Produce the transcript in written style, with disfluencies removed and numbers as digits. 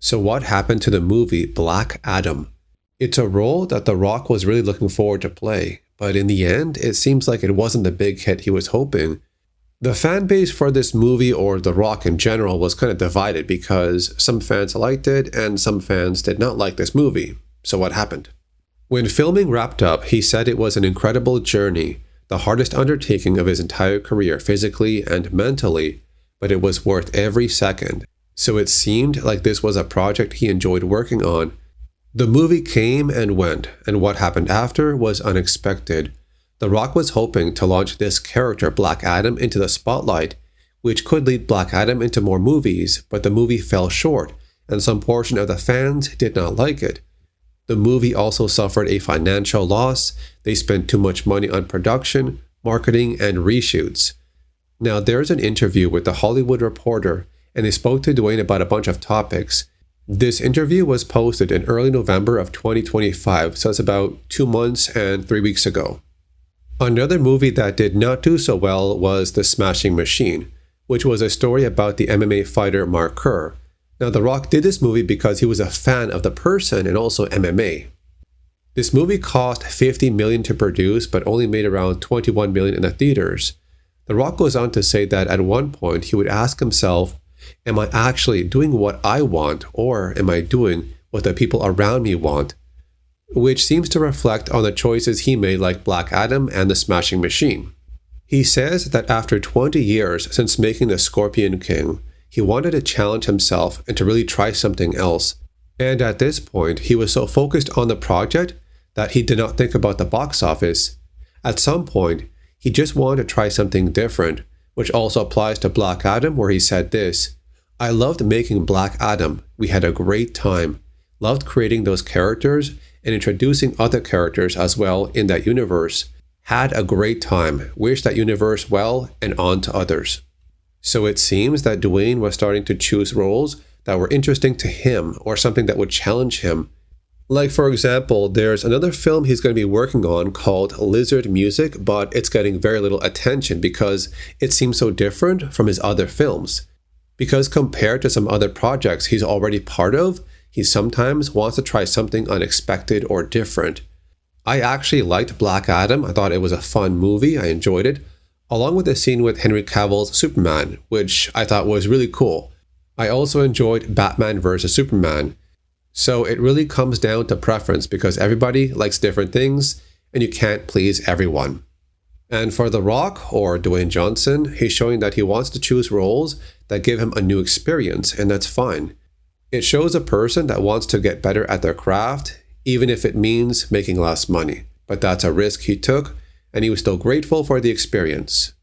So what happened to the movie Black Adam? It's a role that The Rock was really looking forward to play, but in the end, it seems like it wasn't the big hit he was hoping. The fan base for this movie, or The Rock in general, was kind of divided because some fans liked it and some fans did not like this movie. So what happened? When filming wrapped up, he said it was an incredible journey, the hardest undertaking of his entire career physically and mentally, but it was worth every second. So it seemed like this was a project he enjoyed working on. The movie came and went, and what happened after was unexpected. The Rock was hoping to launch this character Black Adam into the spotlight, which could lead Black Adam into more movies, but the movie fell short, and some portion of the fans did not like it. The movie also suffered a financial loss. They spent too much money on production, marketing, and reshoots. Now, there's an interview with The Hollywood Reporter, and they spoke to Dwayne about a bunch of topics. This interview was posted in early November of 2025, so it's about 2 months and 3 weeks ago. Another movie that did not do so well was The Smashing Machine, which was a story about the MMA fighter Mark Kerr. Now, The Rock did this movie because he was a fan of the person and also MMA. This movie cost $50 million to produce, but only made around $21 million in the theaters. The Rock goes on to say that at one point he would ask himself, am I actually doing what I want, or am I doing what the people around me want? Which seems to reflect on the choices he made, like Black Adam and The Smashing Machine. He says that after 20 years since making The Scorpion King, he wanted to challenge himself and to really try something else. And at this point, he was so focused on the project that he did not think about the box office. At some point, he just wanted to try something different, which also applies to Black Adam, where he said this, I loved making Black Adam. We had a great time. Loved creating those characters and introducing other characters as well in that universe. Had a great time. Wish that universe well and on to others. So it seems that Dwayne was starting to choose roles that were interesting to him or something that would challenge him. Like, for example, there's another film he's going to be working on called Lizard Music, but it's getting very little attention because it seems so different from his other films. Because compared to some other projects he's already part of, he sometimes wants to try something unexpected or different. I actually liked Black Adam. I thought it was a fun movie. I enjoyed it, along with the scene with Henry Cavill's Superman, which I thought was really cool. I also enjoyed Batman vs. Superman. So it really comes down to preference because everybody likes different things and you can't please everyone. And for The Rock, or Dwayne Johnson, he's showing that he wants to choose roles that give him a new experience, and that's fine. It shows a person that wants to get better at their craft, even if it means making less money. But that's a risk he took, and he was still grateful for the experience.